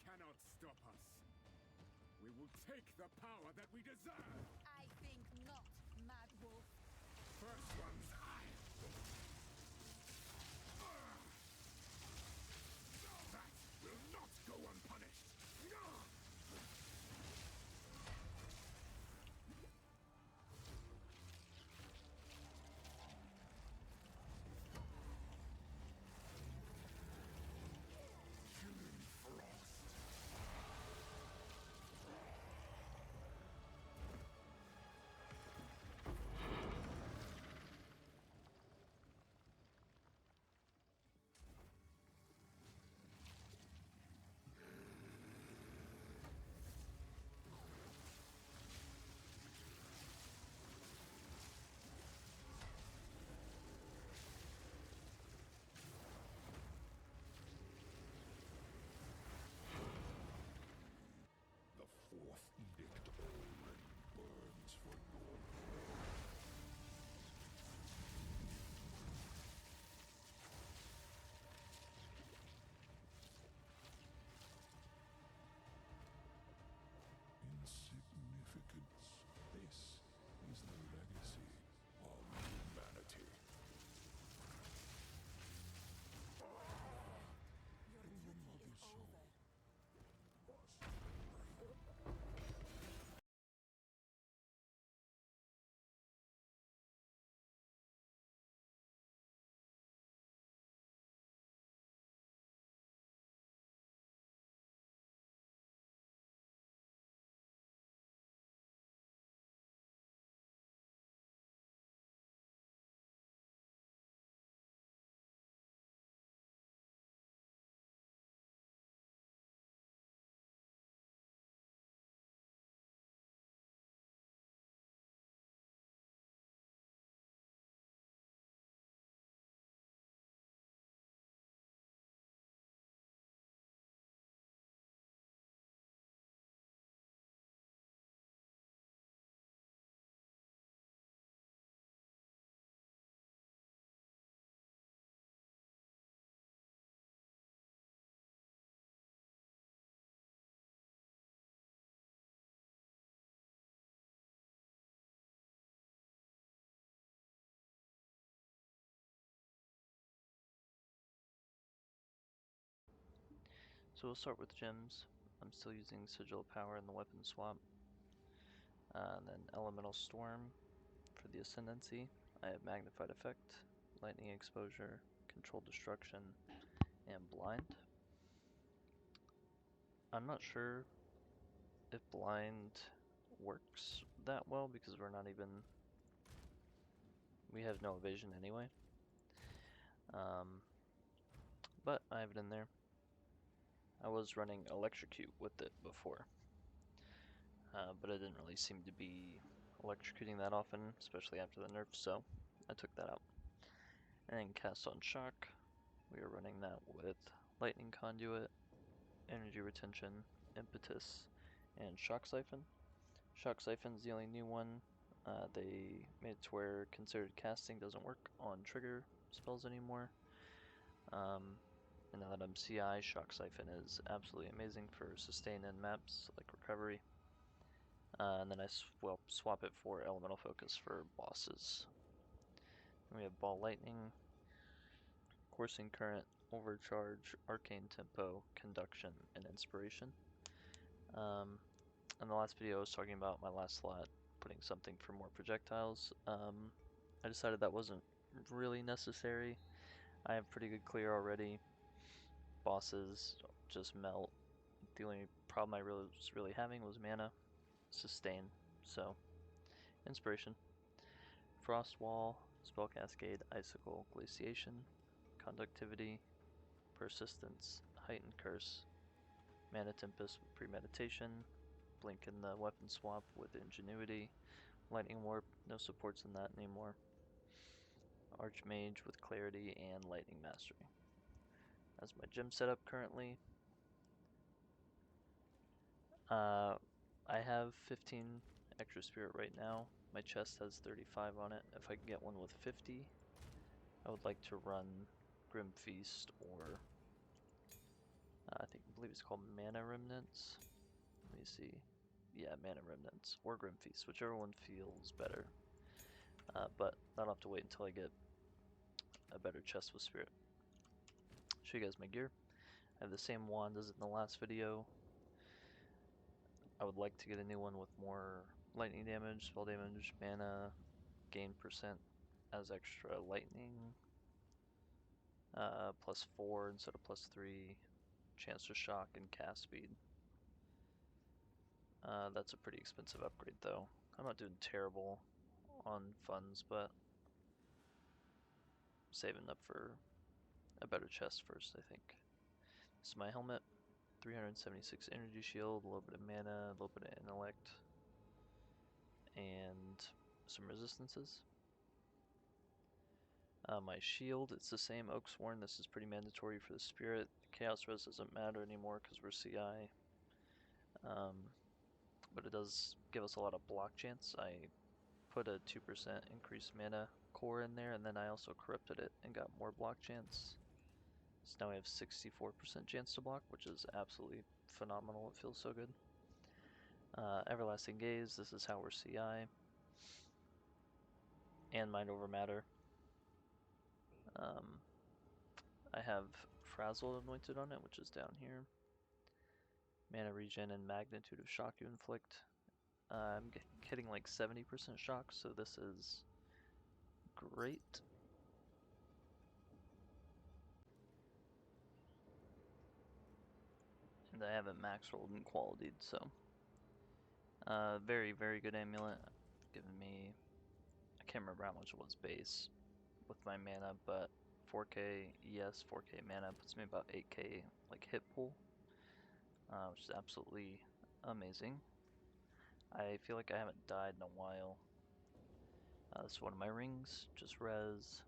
cannot stop us. We will take the power that we deserve. I think not, Mad Wolf. First one's eye. That will not go unpunished. Killing frost. The fourth edict already burns for your insignificance. This is the legacy of humanity. Your duty is over. So we'll start with gems. I'm still using Sigil of Power in the weapon swap. And then Elemental Storm for the Ascendancy. I have Magnified Effect, Lightning Exposure, Controlled Destruction, and Blind. I'm not sure if Blind works that well because we have no evasion anyway. But I have it in there. I was running Electrocute with it before, but it didn't really seem to be electrocuting that often, especially after the nerf, so I took that out. And then Cast on Shock, we are running that with Lightning Conduit, Energy Retention, Impetus, and Shock Siphon. Shock Siphon's the only new one. They made it to where Considered Casting doesn't work on trigger spells anymore. And now that I'm CI, Shock Siphon is absolutely amazing for sustain in maps like Recovery. And then I swap it for Elemental Focus for bosses. And we have Ball Lightning, Coursing Current, Overcharge, Arcane Tempo, Conduction, and Inspiration. In the last video I was talking about my last slot, putting something for more projectiles. I decided that wasn't really necessary. I have pretty good clear already. Bosses just melt. The only problem I was really having was mana, sustain, so inspiration. Frost Wall, Spell Cascade, Icicle, Glaciation, Conductivity, Persistence, Heightened Curse, Mana Tempest with Premeditation, Blink in the weapon swap with Ingenuity, Lightning Warp, no supports in that anymore, Archmage with Clarity, and Lightning Mastery. That's my gym setup currently. I have 15 extra spirit right now. My chest has 35 on it. If I can get one with 50, I would like to run Grim Feast or I believe believe it's called Mana Remnants. Let me see. Yeah, Mana Remnants or Grim Feast, whichever one feels better. But I'll have to wait until I get a better chest with Spirit. Show you guys my gear. I have the same wand as in the last video. I would like to get a new one with more lightning damage, spell damage, mana, gain percent as extra lightning, +4 instead of +3, chance to shock and cast speed. That's a pretty expensive upgrade though. I'm not doing terrible on funds, but saving up for a better chest first, I think. This is my helmet. 376 energy shield, a little bit of mana, a little bit of intellect, and some resistances. My shield, it's the same Oaksworn. This is pretty mandatory for the Spirit. Chaos Res doesn't matter anymore because we're CI. But it does give us a lot of block chance. I put a 2% increased mana core in there, and then I also corrupted it and got more block chance. So now we have 64% chance to block, which is absolutely phenomenal. It feels so good. Everlasting Gaze, this is how we're CI. And Mind Over Matter. I have Frazzle anointed on it, which is down here. Mana Regen and Magnitude of Shock you inflict. I'm hitting like 70% shock, so this is great. And I haven't max rolled and qualityed, so very, very good amulet. Giving me, I can't remember how much it was base with my mana, but 4k ES, 4k mana puts me about 8k like hit pool, which is absolutely amazing. I feel like I haven't died in a while. This is one of my rings, just res,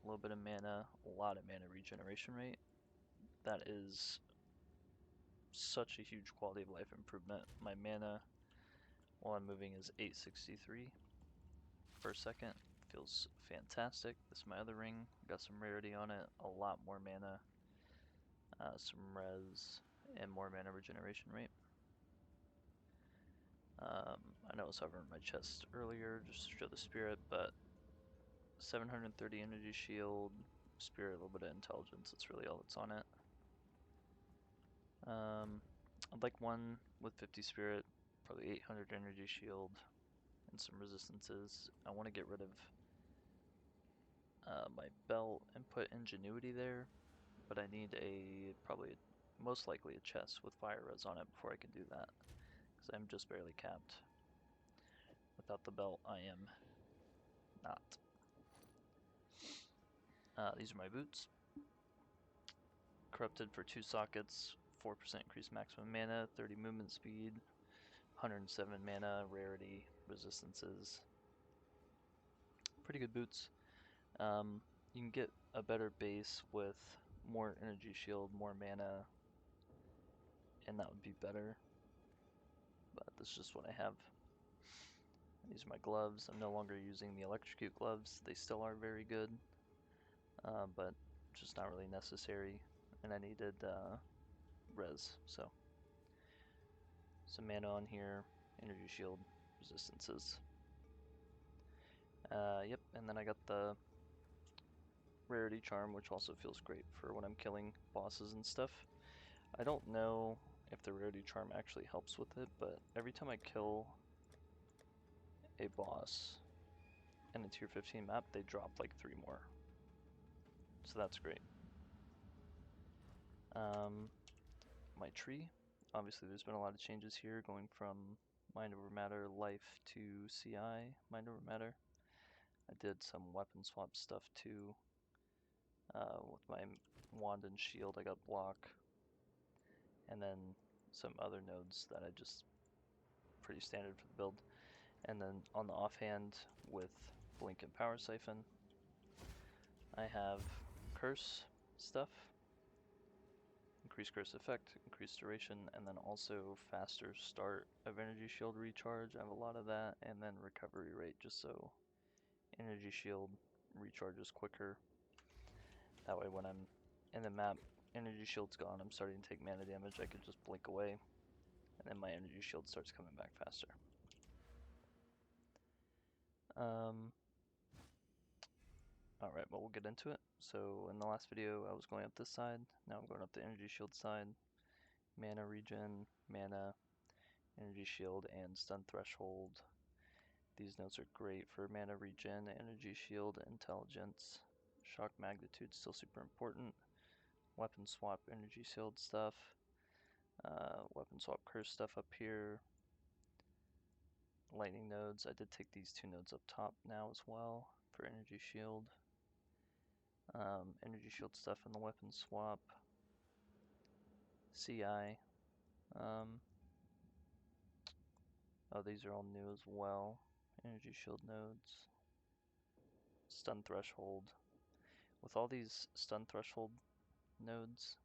a little bit of mana, a lot of mana regeneration rate. That is such a huge quality of life improvement. My mana while I'm moving is 863 per second. Feels fantastic. This is my other ring. Got some rarity on it, a lot more mana, some res, and more mana regeneration rate. I know I was hovering my chest earlier just to show the Spirit, but 730 energy shield, Spirit, a little bit of intelligence. That's really all that's on it. I'd like one with 50 Spirit, probably 800 energy shield, and some resistances. I want to get rid of my belt and put ingenuity there, but I need probably most likely a chest with fire res on it before I can do that, because I'm just barely capped. Without the belt, I am not. These are my boots. Corrupted for 2 sockets, 4% increased maximum mana, 30 movement speed, 107 mana, rarity, resistances. Pretty good boots. You can get a better base with more energy shield, more mana, and that would be better. But this is just what I have. These are my gloves. I'm no longer using the electrocute gloves. They still are very good, but just not really necessary. And I needed res, so some mana on here, energy shield, resistances. Yep, and then I got the rarity charm, which also feels great for when I'm killing bosses and stuff. I don't know if the rarity charm actually helps with it, but every time I kill a boss in a tier 15 map, they drop like 3 more. So that's great. My tree, obviously there's been a lot of changes here, going from Mind Over Matter Life to CI Mind Over Matter. I did some weapon swap stuff too. With my wand and shield I got block, and then some other nodes that I just pretty standard for the build. And then on the offhand with Blink and Power Siphon, I have curse stuff, increased curse effect, increased duration, and then also faster start of energy shield recharge. I have a lot of that, and then recovery rate, just so energy shield recharges quicker. That way when I'm in the map energy shield's gone, I'm starting to take mana damage, I could just blink away, and then my energy shield starts coming back faster. Alright, well, we'll get into it. So in the last video I was going up this side, now I'm going up the energy shield side. Mana regen, mana, energy shield, and stun threshold. These notes are great for mana regen, energy shield, intelligence. Shock magnitude still super important. Weapon swap, energy shield stuff. Weapon swap curse stuff up here. Lightning nodes, I did take these two nodes up top now as well for energy shield. Energy shield stuff in the weapon swap. CI. Oh, these are all new as well. Energy shield nodes. Stun threshold. With all these stun threshold nodes,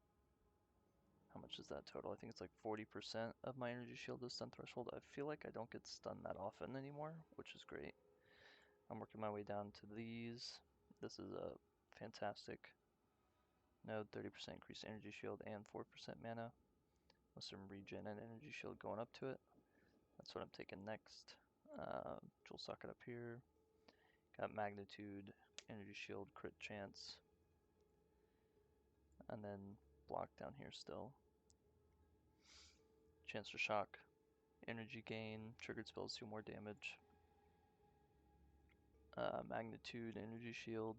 how much is that total? I think it's like 40% of my energy shield is stun threshold. I feel like I don't get stunned that often anymore, which is great. I'm working my way down to these. This is a fantastic node, 30% increased energy shield and 4% mana, with some regen and energy shield going up to it. That's what I'm taking next. Jewel socket up here. Got magnitude, energy shield, crit chance, and then block down here still. Chance for shock, energy gain, triggered spells do more damage. Magnitude, energy shield,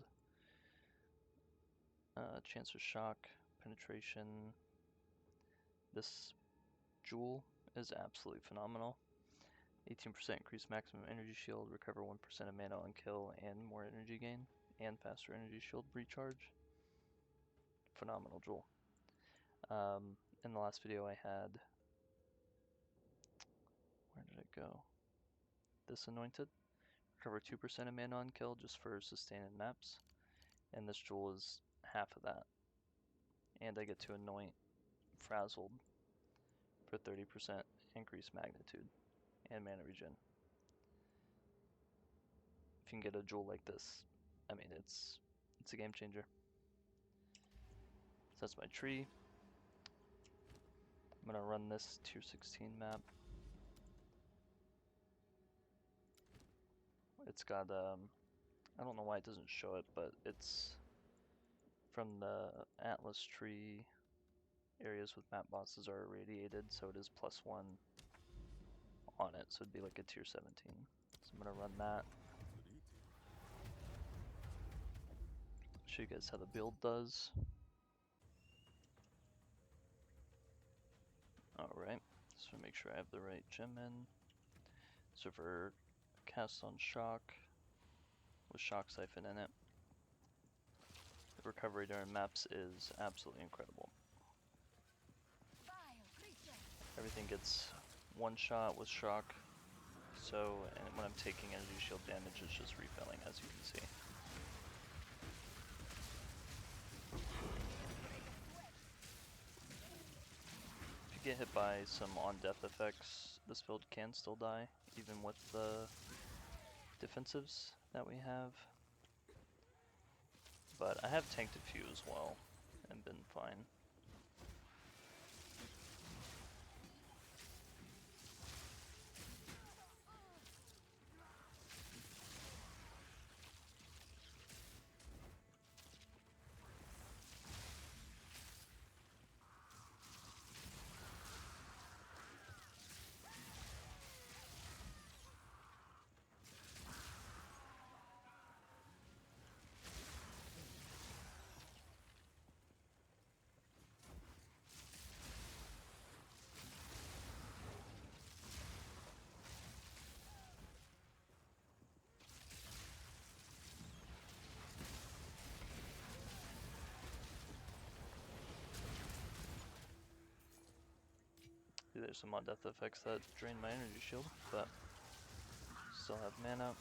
chance for shock, penetration. This jewel is absolutely phenomenal. 18% increased maximum energy shield, recover 1% of mana on kill, and more energy gain, and faster energy shield recharge. Phenomenal jewel. In the last video I had, where did it go? This anointed. Recover 2% of mana on kill just for sustain and maps. And this jewel is half of that. And I get to anoint Frazzled for 30% increased magnitude and mana regen. If you can get a jewel like this, I mean, it's a game changer. So that's my tree. I'm gonna run this tier 16 map. It's got, I don't know why it doesn't show it, but it's from the Atlas tree. Areas with map bosses are irradiated, so it is +1 on it, so it'd be like a tier 17. So I'm gonna run that. Show you guys how the build does. Alright, so make sure I have the right gem in. So for cast on shock, with shock siphon in it, the recovery during maps is absolutely incredible. Everything gets one shot with shock, so and when I'm taking energy shield damage, it's just refilling, as you can see. If you get hit by some on-death effects, this build can still die, even with the defensives that we have. But I have tanked a few as well, and been fine. There's some on-death effects that drain my energy shield, but still have mana.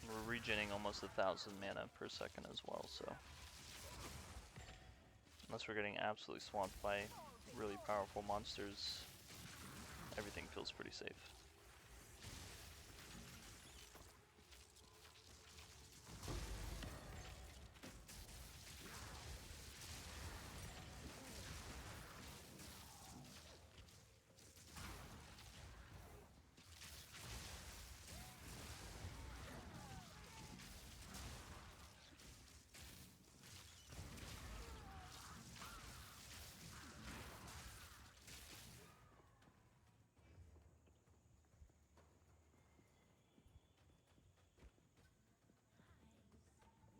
We're regenerating almost 1,000 mana per second as well, so unless we're getting absolutely swamped by really powerful monsters, everything feels pretty safe.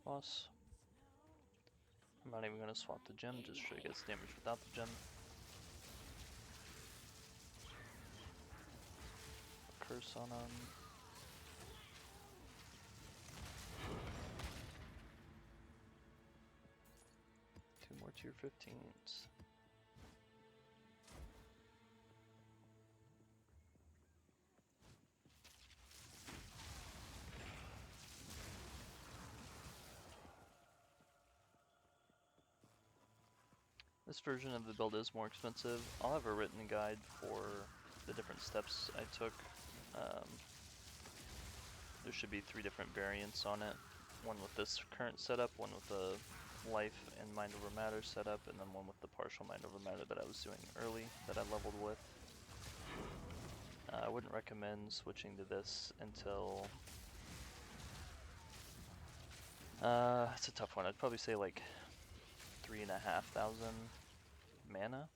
boss. I'm not even gonna swap the gem, just sure it gets damage without the gem. Curse on him. Two more tier 15s. This version of the build is more expensive. I'll have a written guide for the different steps I took. There should be 3 different variants on it. One with this current setup, one with the life and mind over matter setup, and then one with the partial mind over matter that I was doing early that I leveled with. I wouldn't recommend switching to this until... it's a tough one. I'd probably say like 3,500 mana,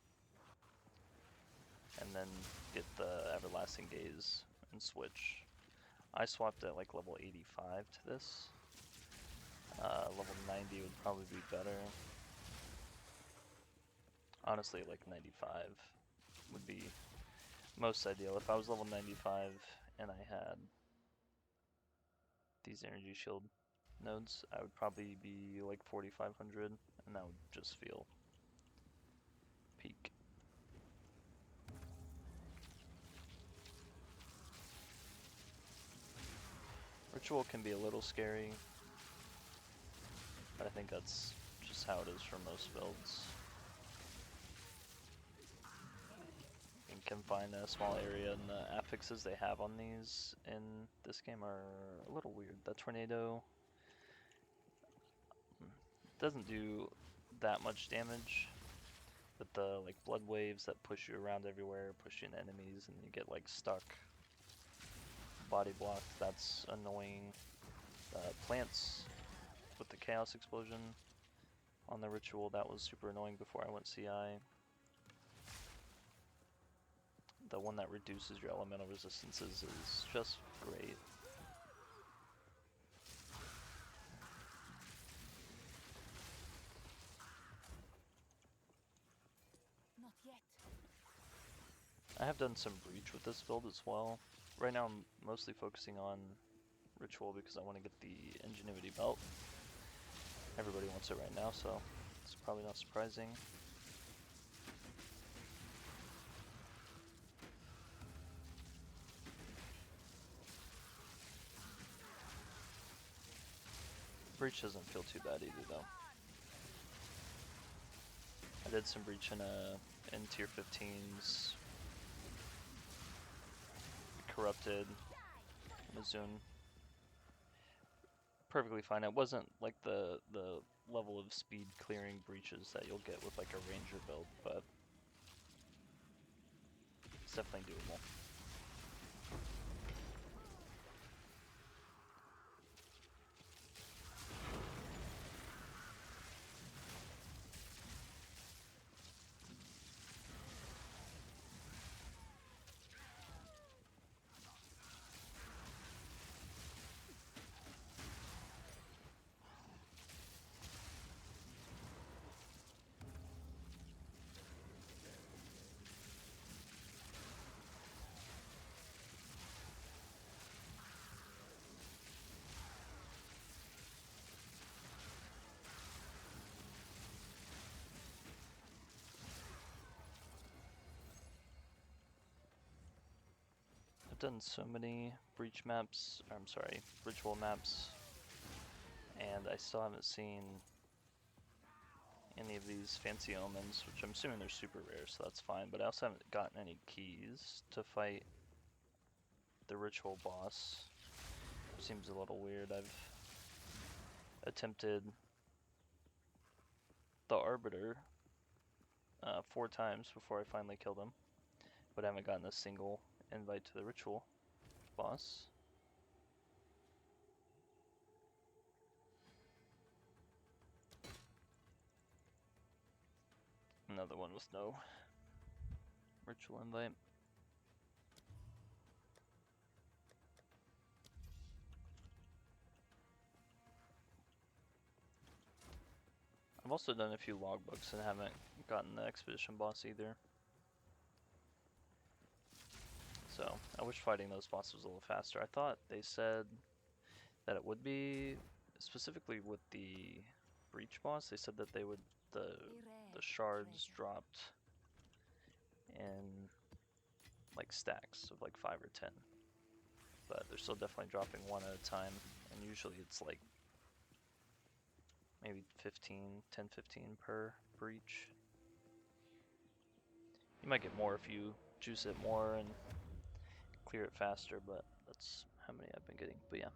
and then get the Everlasting Gaze and switch. I swapped at like level 85 to this. Level 90 would probably be better. Honestly, like 95 would be most ideal. If I was level 95 and I had these energy shield nodes, I would probably be like 4,500, and that would just feel peak. Ritual can be a little scary, but I think that's just how it is for most builds. You can find a small area, and the affixes they have on these in this game are a little weird. That tornado doesn't do that much damage, but the like blood waves that push you around everywhere, push you into enemies, and you get like stuck, body blocked, that's annoying. Plants with the chaos explosion on the ritual, that was super annoying before I went CI. The one that reduces your elemental resistances is just great. Not yet. I have done some breach with this build as well. Right now I'm mostly focusing on ritual because I want to get the ingenuity belt. Everybody wants it right now, so it's probably not surprising. Breach doesn't feel too bad either though. I did some breach in tier 15s. Corrupted. Mizoon. Perfectly fine. It wasn't like the level of speed clearing breaches that you'll get with like a ranger build, but it's definitely doable. I've done so many breach maps, or I'm sorry, ritual maps, and I still haven't seen any of these fancy omens, which I'm assuming they're super rare, so that's fine, but I also haven't gotten any keys to fight the ritual boss. Seems a little weird. I've attempted the arbiter 4 times before I finally killed him, but I haven't gotten a single invite to the ritual boss. Another one with no ritual invite. I've also done a few logbooks and haven't gotten the expedition boss either. So I wish fighting those bosses was a little faster. I thought they said that it would be, specifically with the breach boss, they said that they would, the shards dropped in like stacks of like 5 or 10. But they're still definitely dropping one at a time, and usually it's like maybe 10, 15 per breach. You might get more if you juice it more and clear it faster, but that's how many I've been getting. But yeah,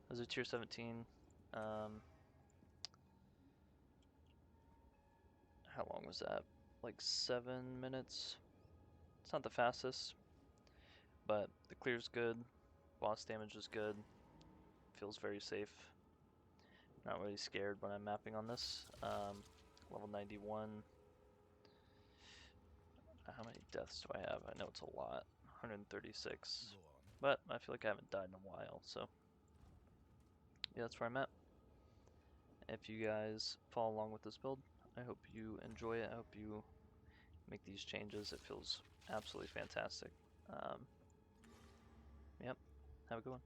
those are tier 17. How long was that? Like 7 minutes. It's not the fastest, but the clear's good. Boss damage is good. Feels very safe. Not really scared when I'm mapping on this. Level 91. How many deaths do I have? I know it's a lot. 136. But I feel like I haven't died in a while, so yeah, that's where I'm at. If you guys follow along with this build, I hope you enjoy it. I hope you make these changes. It feels absolutely fantastic. Yep, have a good one.